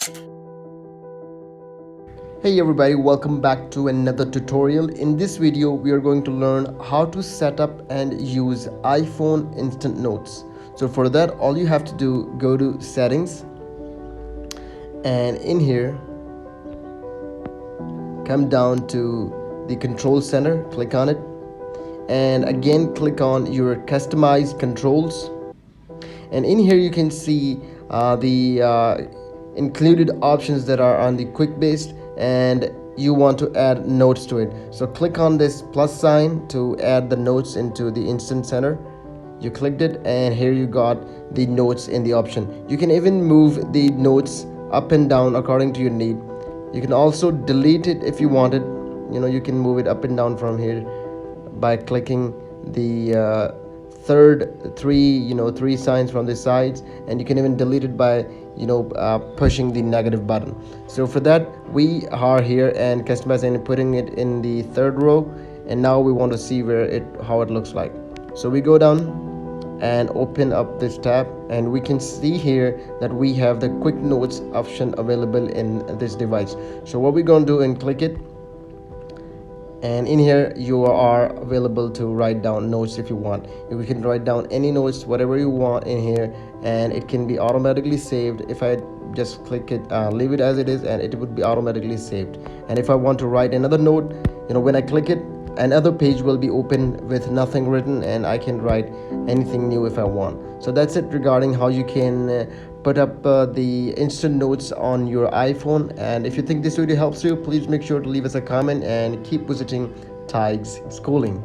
Hey everybody, welcome back to another tutorial. In this video we are going to learn how to set up and use iPhone instant notes. So for that, all you have to do, go to settings, and in here come down to the control center, click on it, and again click on your customized controls. And in here you can see the included options that are on the quick based, and you want to add notes to it. So click on this plus sign to add the notes into the instant center. You clicked it, and here you got the notes in the option. You can even move the notes up and down according to your need. You can also delete it if you wanted. You can move it up and down from here by clicking the third three signs from the sides, and you can even delete it by pushing the negative button. So for that, we are here and customizing and putting it in the third row, and now we want to see how it looks like. So we go down and open up this tab, and we can see here that we have the quick notes option available in this device. So what we're going to do and click it, and in here you are available to write down notes if you want. You can write down any notes, whatever you want in here, and it can be automatically saved. If I just click it, leave it as it is, and it would be automatically saved. And if I want to write another note, when I click it, another page will be open with nothing written, and I can write anything new if I want. So that's it regarding how you can put up the instant notes on your iPhone. And if you think this video helps you, please make sure to leave us a comment and keep visiting Tig's Schooling.